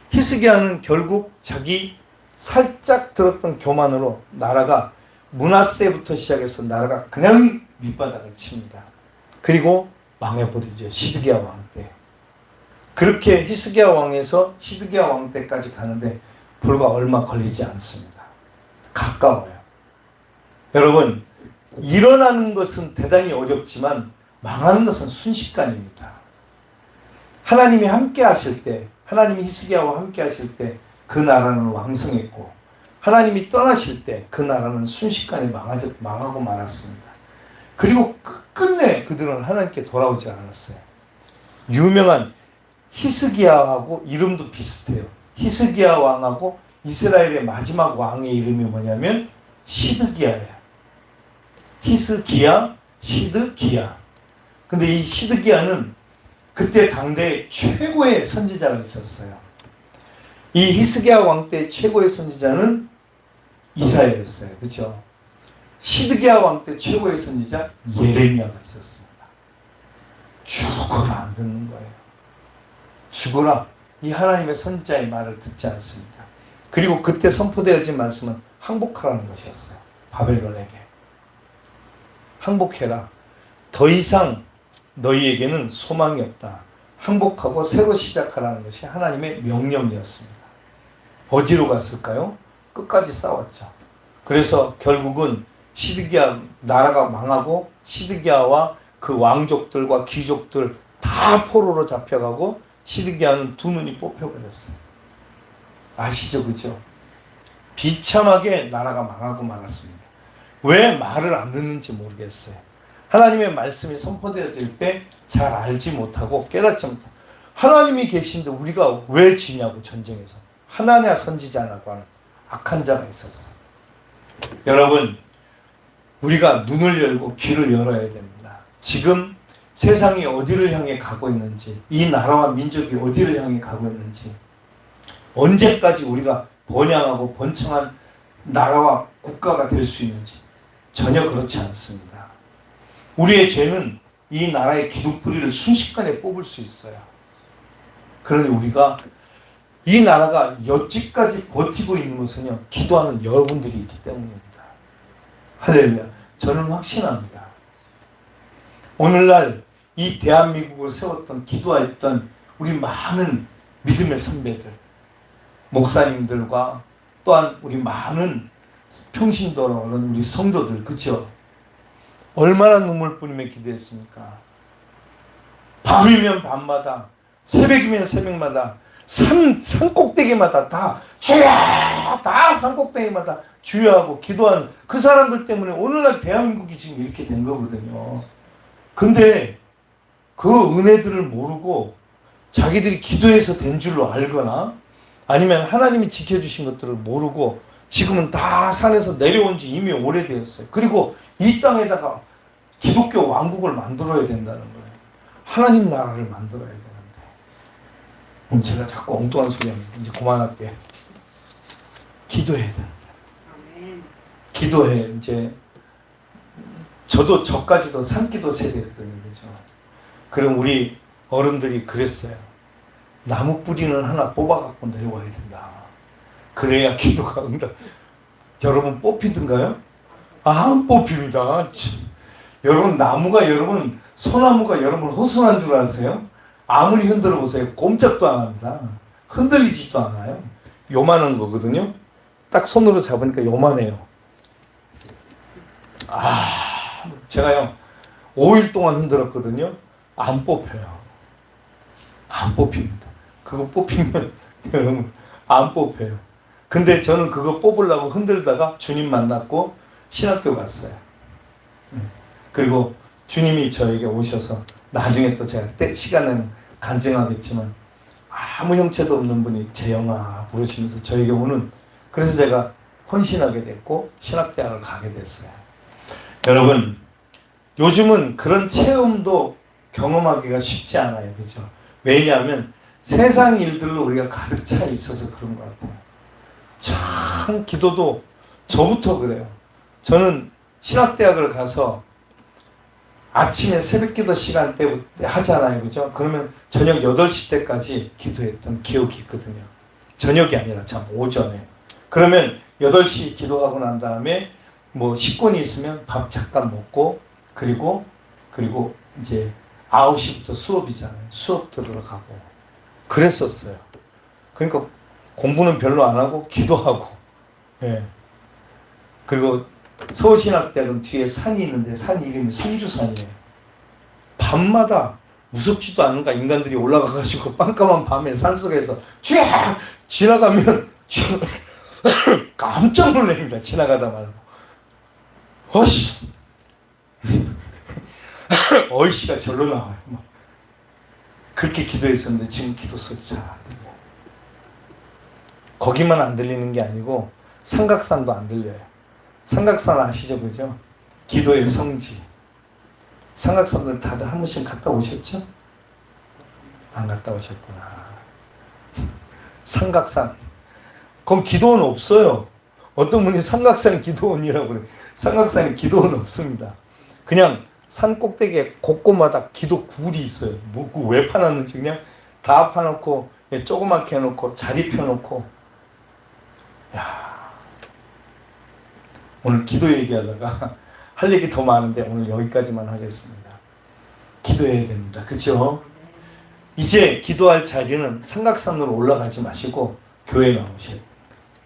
히스기야는 결국 자기 살짝 들었던 교만으로 나라가 므낫세부터 시작해서 나라가 그냥 밑바닥을 칩니다. 그리고 망해버리죠. 시드기야 왕 때. 그렇게 히스기야 왕에서 시드기야 왕 때까지 가는데 불과 얼마 걸리지 않습니다. 가까워요. 여러분, 일어나는 것은 대단히 어렵지만 망하는 것은 순식간입니다. 하나님이 함께 하실 때, 하나님이 히스기야와 함께 하실 때 그 나라는 왕성했고, 하나님이 떠나실 때 그 나라는 순식간에 망하고 말았습니다. 그리고 끝내 그들은 하나님께 돌아오지 않았어요. 유명한 히스기야하고 이름도 비슷해요. 히스기야 왕하고 이스라엘의 마지막 왕의 이름이 뭐냐면 시드기야예요. 히스기야, 시드기야. 근데 이 시드기야는 그때 당대 최고의 선지자가 있었어요. 이 히스기야 왕 때 최고의 선지자는 이사야였어요. 그렇죠? 시드기야 왕 때 최고의 선지자 예레미야가 있었습니다. 죽어라 안 듣는 거예요. 죽어라. 이 하나님의 선지자의 말을 듣지 않습니다. 그리고 그때 선포되어진 말씀은 항복하라는 것이었어요. 바벨론에게. 항복해라. 더 이상 너희에게는 소망이 없다. 항복하고 새로 시작하라는 것이 하나님의 명령이었습니다. 어디로 갔을까요? 끝까지 싸웠죠. 그래서 결국은 시드기야 나라가 망하고 시드기야와 그 왕족들과 귀족들 다 포로로 잡혀가고 시드기야는 두 눈이 뽑혀버렸어요. 아시죠? 그죠? 비참하게 나라가 망하고 말았습니다. 왜 말을 안 듣는지 모르겠어요. 하나님의 말씀이 선포되어질 때 잘 알지 못하고 깨닫지 못하고 하나님이 계신데 우리가 왜 지냐고 전쟁에서 하나냐 선지자라고 하는 악한 자가 있었어요. 여러분, 우리가 눈을 열고 귀를 열어야 됩니다. 지금 세상이 어디를 향해 가고 있는지, 이 나라와 민족이 어디를 향해 가고 있는지, 언제까지 우리가 번영하고 번창한 나라와 국가가 될 수 있는지 전혀 그렇지 않습니다. 우리의 죄는 이 나라의 기둥뿌리를 순식간에 뽑을 수 있어요. 그러니 우리가 이 나라가 여지까지 버티고 있는 것은요, 기도하는 여러분들이 있기 때문입니다. 할렐루야. 저는 확신합니다. 오늘날 이 대한민국을 세웠던, 기도했던 우리 많은 믿음의 선배들, 목사님들과 또한 우리 많은 평신도로는 우리 성도들, 그쵸? 얼마나 눈물 뿌리며 기도했습니까? 밤이면 밤마다, 새벽이면 새벽마다, 산 꼭대기마다 다 주여! 다 산 꼭대기마다 주여하고 기도하는 그 사람들 때문에 오늘날 대한민국이 지금 이렇게 된 거거든요. 근데 그 은혜들을 모르고 자기들이 기도해서 된 줄로 알거나 아니면 하나님이 지켜주신 것들을 모르고 지금은 다 산에서 내려온 지 이미 오래되었어요. 그리고 이 땅에다가 기독교 왕국을 만들어야 된다는 거예요. 하나님 나라를 만들어야 되는데. 제가 자꾸 엉뚱한 소리 합니다. 이제 그만할게요. 기도해야 됩니다. 기도해. 이제 저도 저까지도 산기도 세대였거든요. 그죠? 그럼 우리 어른들이 그랬어요. 나무 뿌리는 하나 뽑아갖고 내려와야 된다. 그래야 기도가 응답. 여러분 뽑히던가요? 안 뽑힙니다. 여러분 나무가 여러분 소나무가 여러분 허술한 줄 아세요? 아무리 흔들어 보세요. 꼼짝도 안 합니다. 흔들리지도 않아요. 요만한 거거든요. 딱 손으로 잡으니까 요만해요. 제가요 5일 동안 흔들었거든요. 안 뽑혀요. 안 뽑힙니다. 그거 뽑히면 여러분 안 뽑혀요. 근데 저는 그거 뽑으려고 흔들다가 주님 만났고 신학교 갔어요. 그리고 주님이 저에게 오셔서 나중에 또 제가 시간은 간증하겠지만 아무 형체도 없는 분이 재영아 부르시면서 저에게 오는, 그래서 제가 헌신하게 됐고 신학대학을 가게 됐어요. 여러분, 요즘은 그런 체험도 경험하기가 쉽지 않아요. 그죠? 왜냐하면 세상 일들로 우리가 가득 차 있어서 그런 것 같아요. 참 기도도 저부터 그래요. 저는 신학대학을 가서 아침에 새벽기도 시간대 하잖아요. 그죠? 그러면 저녁 8시 때까지 기도했던 기억이 있거든요. 저녁이 아니라 참 오전에. 그러면 8시 기도하고 난 다음에 뭐 식권이 있으면 밥 잠깐 먹고 그리고 이제 9시부터 수업이잖아요. 수업 들으러 가고 그랬었어요. 그러니까 공부는 별로 안 하고 기도하고 예. 그리고 서울신학대학은 뒤에 산이 있는데 산 이름이 성주산이에요. 밤마다 무섭지도 않은가 인간들이 올라가가지고 깜깜한 밤에 산속에서 쫙 지나가면 깜짝 놀랍니다. 지나가다 말고 어이씨 어이씨가 절로 나와요. 막. 그렇게 기도했었는데 지금 기도 소리 잘 안 들려요. 거기만 안 들리는 게 아니고 삼각산도 안 들려요. 삼각산 아시죠? 그죠? 기도의 성지. 삼각산들 다들 한 번씩 갔다 오셨죠? 안 갔다 오셨구나. 삼각산. 거기 기도원 없어요. 어떤 분이 삼각산 기도원이라고 그래요. 삼각산에 기도원 없습니다. 그냥 산 꼭대기에 곳곳마다 기도 굴이 있어요. 뭐 왜 파놨는지 그냥 다 파놓고 조그맣게 해놓고 자리 펴놓고 야 오늘 기도 얘기하다가 할 얘기 더 많은데 오늘 여기까지만 하겠습니다. 기도해야 됩니다. 그렇죠? 이제 기도할 자리는 삼각산으로 올라가지 마시고 교회에 나오셔야 됩니다.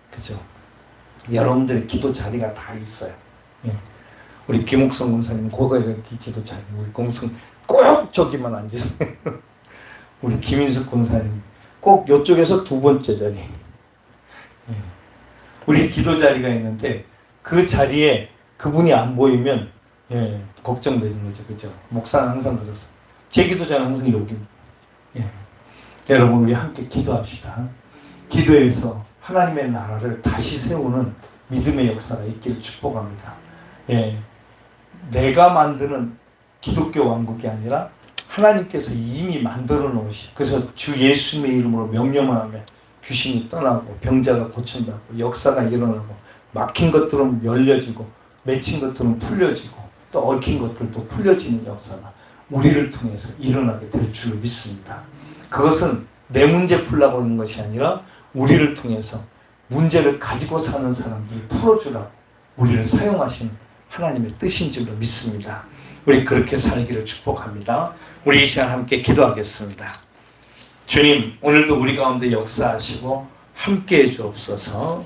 그렇죠? 여러분들의 기도 자리가 다 있어요. 예. 우리 김옥성 권사님 거기에 기도 자리 우리 공성 꼭 저기만 앉으세요. 우리 김인숙 권사님 꼭 이쪽에서 두 번째 자리. 예. 우리 기도 자리가 있는데 그 자리에 그분이 안 보이면 예, 걱정되는 거죠. 그죠? 목사는 항상 그렇습니다. 제 기도자는 항상 여기입니다. 예. 여러분 우리 함께 기도합시다. 기도해서 하나님의 나라를 다시 세우는 믿음의 역사가 있기를 축복합니다. 예. 내가 만드는 기독교 왕국이 아니라 하나님께서 이미 만들어 놓으신 그래서 주 예수님의 이름으로 명령만 하면 귀신이 떠나고 병자가 고침받고 역사가 일어나고 막힌 것들은 열려지고 맺힌 것들은 풀려지고 또 얽힌 것들도 풀려지는 역사가 우리를 통해서 일어나게 될 줄로 믿습니다. 그것은 내 문제 풀라고 하는 것이 아니라 우리를 통해서 문제를 가지고 사는 사람들을 풀어주라고 우리를 사용하시는 하나님의 뜻인 줄로 믿습니다. 우리 그렇게 살기를 축복합니다. 우리 이 시간 함께 기도하겠습니다. 주님, 오늘도 우리 가운데 역사하시고 함께해 주옵소서.